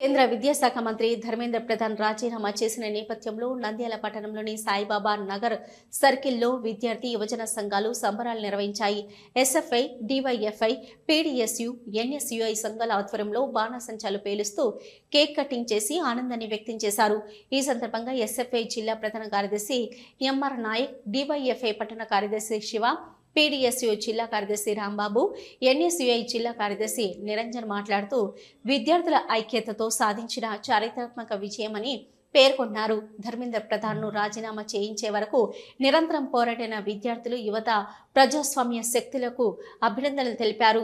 కేంద్ర విద్యాశాఖ మంత్రి ధర్మేంద్ర ప్రధాన్ రాజీనామా చేసిన నేపథ్యంలో నంద్యాల పట్టణంలోని సాయిబాబా నగర్ సర్కిల్లో విద్యార్థి యువజన సంఘాలు సంబరాలు నిర్వహించాయి. ఎస్ఎఫ్ఐ, డివైఎఫ్ఐ, పీడీఎస్యు, ఎన్ఎస్యుఐ సంఘాల ఆధ్వర్యంలో బాణాసంచాలు పేలుస్తూ కేక్ కటింగ్ చేసి ఆనందాన్ని వ్యక్తం చేశారు. ఈ సందర్భంగా ఎస్ఎఫ్ఐ జిల్లా ప్రధాన కార్యదర్శి ఎంఆర్ నాయక్, డివైఎఫ్ఐ పట్టణ కార్యదర్శి శివ, పీడీఎస్యు జిల్లా కార్యదర్శి రాంబాబు, ఎన్ఎస్యుఐ జిల్లా కార్యదర్శి నిరంజన్ మాట్లాడుతూ విద్యార్థుల ఐక్యతతో సాధించిన చారిత్రాత్మక విజయమని పేర్కొన్నారు. ధర్మేంద్ర ప్రధాన్ను రాజీనామా చేయించే వరకు నిరంతరం పోరాడిన విద్యార్థులు, యువత, ప్రజాస్వామ్య శక్తులకు అభినందనలు తెలిపారు.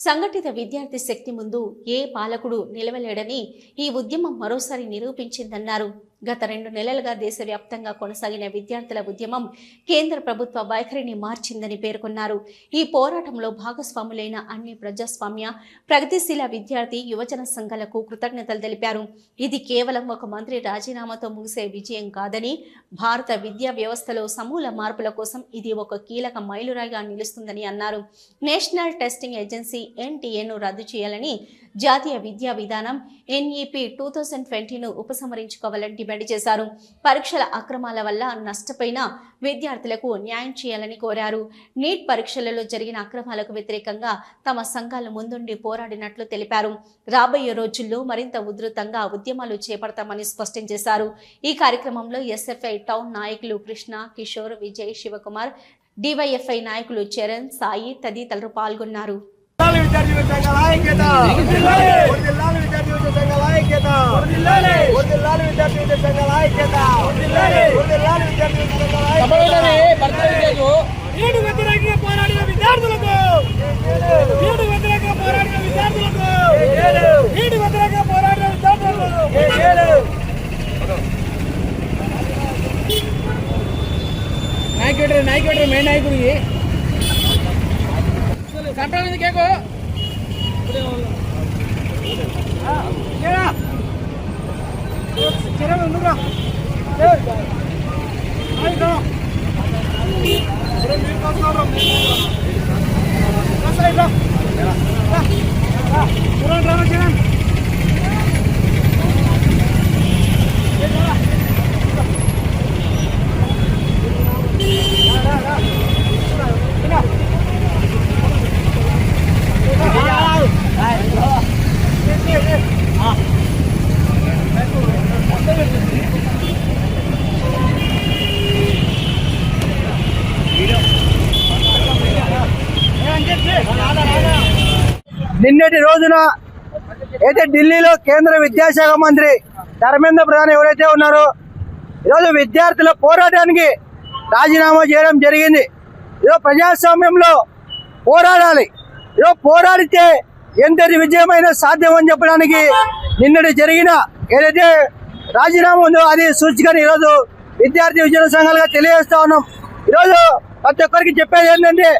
సంఘటిత విద్యార్థి శక్తి ముందు ఏ పాలకుడు నిలవలేడని ఈ ఉద్యమం మరోసారి నిరూపించిందన్నారు. గత 2 నెలలుగా దేశవ్యాప్తంగా కొనసాగిన విద్యార్థుల ఉద్యమం కేంద్ర ప్రభుత్వ వైఖరిని మార్చిందని పేర్కొన్నారు. ఈ పోరాటంలో భాగస్వాములైన అన్ని ప్రజాస్వామ్య, ప్రగతిశీల విద్యార్థి, యువజన సంఘాలకు కృతజ్ఞతలు తెలిపారు. ఇది కేవలం ఒక మంత్రి రాజీనామాతో ముగిసే విజయం కాదని, భారత విద్యా వ్యవస్థలో సమూల మార్పుల కోసం ఇది ఒక కీలక మైలురాయిగా నిలుస్తుందని అన్నారు. నేషనల్ టెస్టింగ్ ఏజెన్సీ NTAను రద్దు చేయాలని, జాతీయ విద్యా విధానం NEP 2020ను ఉపసంహరించుకోవాలని డిమాండ్ చేశారు. పరీక్షల అక్రమాల వల్ల నష్టపోయిన విద్యార్థులకు న్యాయం చేయాలని కోరారు. నీట్ పరీక్షలలో జరిగిన అక్రమాలకు వ్యతిరేకంగా తమ సంఘాలు ముందుండి పోరాడినట్లు తెలిపారు. రాబోయే రోజుల్లో మరింత ఉధృతంగా ఉద్యమాలు చేపడతామని స్పష్టం చేశారు. ఈ కార్యక్రమంలో ఎస్ఎఫ్ఐ టౌన్ నాయకులు కృష్ణ, కిషోర్, విజయ్, శివకుమార్, డివైఎఫ్ఐ నాయకులు చరణ్, సాయి తదితరులు పాల్గొన్నారు. నాయకుడు మెయిన్ నాయకుడు సంప్రదాయం కేకు నిన్నటి రోజున అయితే ఢిల్లీలో కేంద్ర విద్యాశాఖ మంత్రి ధర్మేంద్ర ప్రధాన్ ఎవరైతే ఉన్నారో ఈరోజు విద్యార్థుల పోరాటానికి రాజీనామా చేయడం జరిగింది. ఈరోజు ప్రజాస్వామ్యంలో పోరాడాలి, ఈరోజు పోరాడితే ఎంతటి విజయమైనా సాధ్యమని చెప్పడానికి నిన్నటి జరిగిన ఏదైతే రాజీనామా ఉందో అది సూచికని ఈరోజు విద్యార్థి యువజన సంఘాలుగా తెలియజేస్తా ఉన్నాం. ఈరోజు ప్రతి ఒక్కరికి చెప్పేది ఏంటంటే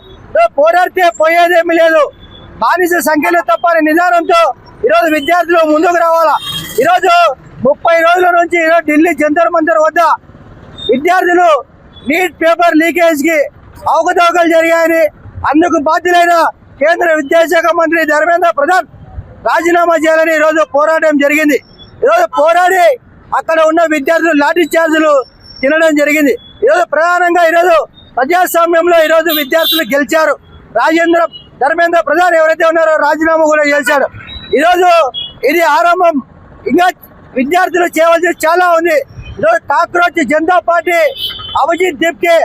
పోరాడితే పోయేదేమీ లేదు, బానిస సంఖ్యలో తప్ప అనే నిదానంతో ఈరోజు విద్యార్థులు ముందుకు రావాలా. ఈరోజు 30 రోజుల నుంచి ఈరోజు ఢిల్లీ జంతర్ మంతర్ వద్ద విద్యార్థులు నీట్ పేపర్ లీకేజ్ కి అవకతవకలు జరిగాయని, అందుకు బాధ్యులైన కేంద్ర విద్యాశాఖ మంత్రి ధర్మేంద్ర ప్రధాన్ రాజీనామా చేయాలని ఈరోజు పోరాటం జరిగింది. ఈరోజు పోరాడి అక్కడ ఉన్న విద్యార్థులు లాఠీ చార్జీలు తినడం జరిగింది. ఈరోజు ప్రధానంగా ఈరోజు ప్రజాస్వామ్యంలో ఈరోజు విద్యార్థులు గెలిచారు. ధర్మేంద్ర ప్రధాన్ ఎవరైతే ఉన్నారో రాజీనామా కూడా చేశాడు. ఈరోజు ఇది ఆరంభం, ఇంకా విద్యార్థులు చేయవలసి చాలా ఉంది. ఈరోజు కాక్రోచ్ జనతా పార్టీ, అభిజిత్ దిప్కే,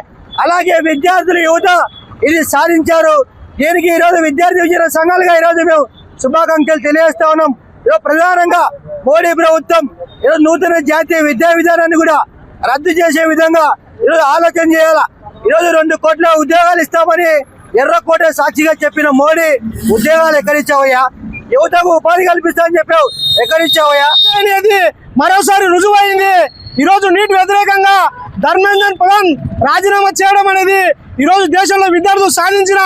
అలాగే విద్యార్థులు, యువత ఇది సాధించారు. దీనికి ఈరోజు విద్యార్థి యువజన సంఘాలుగా ఈరోజు మేము శుభాకాంక్షలు తెలియజేస్తా ఉన్నాం. ఈరోజు ప్రధానంగా మోడీ ప్రభుత్వం ఈరోజు నూతన జాతీయ విద్యా విధానాన్ని కూడా రద్దు చేసే విధంగా ఈరోజు ఆలోచన చేయాలా. ఈరోజు 2 కోట్ల ఉద్యోగాలు ఇస్తామని ఎర్రకోట సాక్షిగా చెప్పిన మోడీ ఉద్యోగాలు ఎక్కడిచ్చావయ్యా? యువతకు ఉపాధి కల్పిస్తామని చెప్పావు, ఎక్కడిచ్చావయ్యా అనేది మరోసారి రుజువైంది. ఈరోజు నీట్ వ్యతిరేకంగా ధర్మేంద్ర ప్రధాన్ రాజీనామా చేయడం అనేది ఈరోజు దేశంలో విద్యార్థులు సాధించిన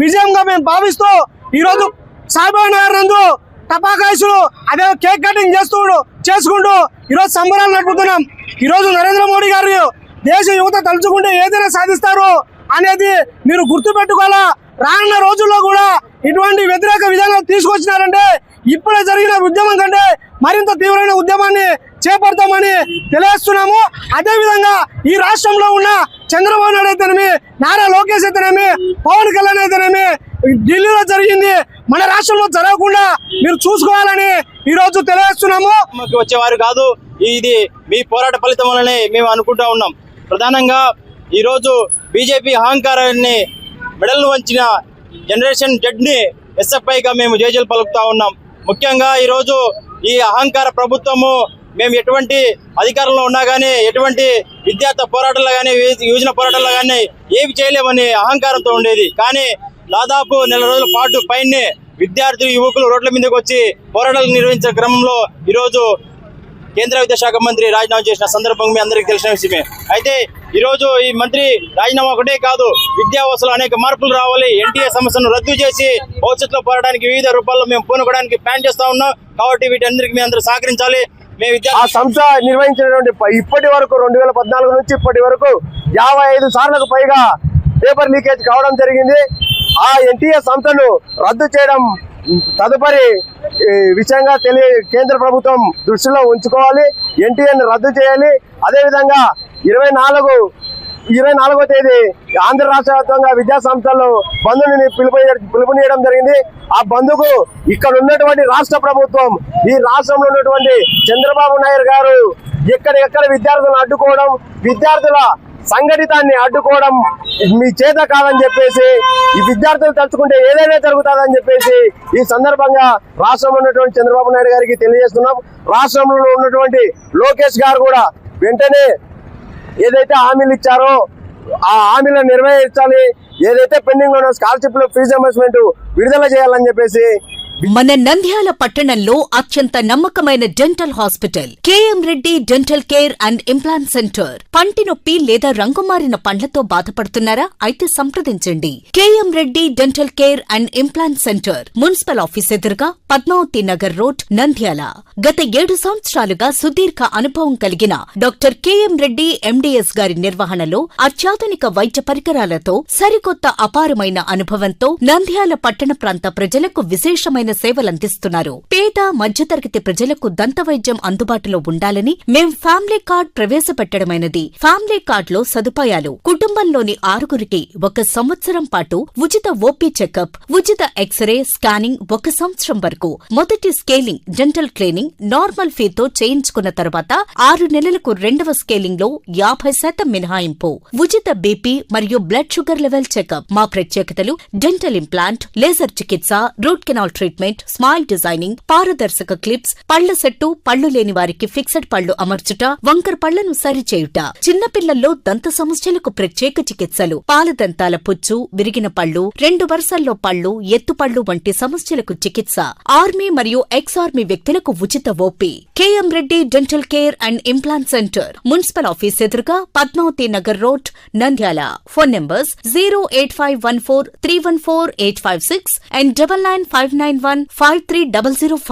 విజయంగా మేము భావిస్తూ ఈరోజు సాయిబాబా నగర్ నందు టపాకాయసులు అదే కేక్ కటింగ్ చేసుకుంటూ ఈరోజు సంబరాలు నడుపుతున్నాం. ఈరోజు నరేంద్ర మోడీ గారు దేశ యువత తలుచుకుంటే ఏదైనా సాధిస్తారు అనేది మీరు గుర్తుపెట్టుకోవాలా. రానున్న రోజుల్లో కూడా ఇటువంటి వ్యతిరేక విధానాలు తీసుకొచ్చినారంటే ఇప్పుడే జరిగిన ఉద్యమం కంటే మరింత తీవ్రమైన ఉద్యమాన్ని చేపడతామని తెలియజేస్తున్నాము. అదేవిధంగా ఈ రాష్ట్రంలో ఉన్న చంద్రబాబు నాయుడు అయితేనేమి, నారా లోకేష్ అయితేనేమి, పవన్ కళ్యాణ్ అయితేనేమి ఢిల్లీలో జరిగింది మన రాష్ట్రంలో జరగకుండా మీరు చూసుకోవాలని ఈ రోజు తెలియజేస్తున్నాము. వచ్చేవారు కాదు, ఇది మీ పోరాట ఫలితం వల్లనే మేము అనుకుంటా ఉన్నాం. ప్రధానంగా ఈరోజు బీజేపీ అహంకారాన్ని మెడలు వంచిన జనరేషన్ జడ్ని ఎస్ఎఫ్ఐగా మేము జేజేలు పలుకుతా ఉన్నాం. ముఖ్యంగా ఈరోజు ఈ అహంకార ప్రభుత్వము మేము ఎటువంటి అధికారంలో ఉన్నా కానీ, ఎటువంటి విద్యార్థి పోరాటాల్లో కానీ, యువజన పోరాటాల్లో కానీ ఏమి చేయలేమని అహంకారంతో ఉండేది. కానీ దాదాపు నెల రోజుల పాటు పైనే విద్యార్థులు, యువకులు రోడ్ల మీదకి వచ్చి పోరాటాలు నిర్వహించిన క్రమంలో ఈరోజు కేంద్ర విద్యాశాఖ మంత్రి రాజీనామా చేసిన సందర్భం మీ అందరికీ తెలిసిన విషయమే. అయితే ఈరోజు ఈ మంత్రి రాజీనామా ఒకటే కాదు, విద్యా వ్యవస్థలో అనేక మార్పులు రావాలి, ఎన్టీఏ సమస్యను రద్దు చేసి భవిష్యత్తులో పోరాడానికి వివిధ రూపాల్లో మేము పూనుకోవడానికి ప్లాన్ చేస్తా ఉన్నాం. కాబట్టి వీటందరికీ మీ అందరూ సహకరించాలి. ఆ సంస్థ నిర్వహించినటువంటి ఇప్పటి వరకు 2014 నుంచి ఇప్పటి వరకు 55 సార్లకు పైగా పేపర్ లీకేజ్ కావడం జరిగింది. ఆ ఎన్టీఏ సంస్థను రద్దు చేయడం తదుపరి విషయంగా కేంద్ర ప్రభుత్వం దృష్టిలో ఉంచుకోవాలి. ఎన్టీఏను రద్దు చేయాలి. అదేవిధంగా 24వ తేదీ ఆంధ్ర రాష్ట్ర వ్యాప్తంగా విద్యా సంస్థల్లో బంద్ని పిలుపునియడం జరిగింది. ఆ బంద్కు ఇక్కడ ఉన్నటువంటి రాష్ట్ర ప్రభుత్వం, ఈ రాష్ట్రంలో ఉన్నటువంటి చంద్రబాబు నాయుడు గారు ఎక్కడెక్కడ విద్యార్థులను అడ్డుకోవడం, విద్యార్థుల సంఘటితాన్ని అడ్డుకోవడం మీ చేత కాదని చెప్పేసి, ఈ విద్యార్థులు తలుచుకుంటే ఏదైనా జరుగుతుందని చెప్పేసి ఈ సందర్భంగా రాష్ట్రంలో ఉన్నటువంటి చంద్రబాబు నాయుడు గారికి తెలియజేస్తున్నాం. రాష్ట్రంలో ఉన్నటువంటి లోకేష్ గారు కూడా వెంటనే ఏదైతే హామీలు ఇచ్చారో ఆ హామీలను నెరవేర్చాలి. ఏదైతే పెండింగ్ లో ఉన్న స్కాలర్షిప్ లో ఫీజు రింబర్స్మెంట్ విడుదల చేయాలని చెప్పేసి మన నంద్యాల పట్టణంలో అత్యంత నమ్మకమైన dental hospital KM Reddy dental care and implant centre. పంటి నొప్పి లేదా రంగుమారిన పండ్లతో బాధపడుతున్నారా? అయితే సంప్రదించండి. KM Reddy dental care and implant centre, municipal office ఎదురుగా, పద్మావతి నగర్ రోడ్, నంద్యాల. గత 7 సంవత్సరాలుగా సుదీర్ఘ అనుభవం కలిగిన డాక్టర్ కేఎం రెడ్డి ఎండిఎస్ గారి నిర్వహణలో అత్యాధునిక వైద్య పరికరాలతో సరికొత్త అపారమైన అనుభవంతో నంద్యాల పట్టణ ప్రాంత ప్రజలకు విశేషమైన సేవలందిస్తున్నారు. పేద మధ్యతరగతి ప్రజలకు దంతవైద్యం అందుబాటులో ఉండాలని మేం ఫ్యామిలీ కార్డ్ ప్రవేశపెట్టడమైనది. ఫ్యామిలీ కార్డ్ లో సదుపాయాలు: కుటుంబంలోని 6గురికి 1 సంవత్సరం పాటు ఉచిత ఓపీ చెకప్, ఉచిత ఎక్స్రే స్కానింగ్ 1 సంవత్సరం వరకు, మొదటి స్కేలింగ్ డెంటల్ క్లీనింగ్ నార్మల్ ఫీతో చేయించుకున్న తర్వాత 6 నెలలకు 2వ స్కేలింగ్ లో 50% మినహాయింపు, ఉచిత బీపీ మరియు బ్లడ్ షుగర్ లెవెల్ చెకప్. మా ప్రత్యేకతలు: డెంటల్ ఇంప్లాంట్, లేజర్ చికిత్స, root canal treatment, smile designing, పారదర్శక క్లిప్స్, పళ్ల సెట్టు, పళ్లు లేని వారికి ఫిక్స్డ్ పళ్లు అమర్చుట, వంకర పళ్లను సరిచేయుట, చిన్నపిల్లల్లో దంత సమస్యలకు ప్రత్యేక చికిత్సలు, పాలదంతాల పుచ్చు, విరిగిన పళ్లు, 2 వరుసల్లో పళ్లు, ఎత్తుపళ్లు వంటి సమస్యలకు చికిత్స, ఆర్మీ మరియు ఎక్స్ ఆర్మీ వ్యక్తులకు ఉచిత OP. KM Reddy dental care and implant centre, municipal office ఎదురుగా, Padmavati Nagar road, Nandyal. Phone numbers 08514314856 and 9959153005.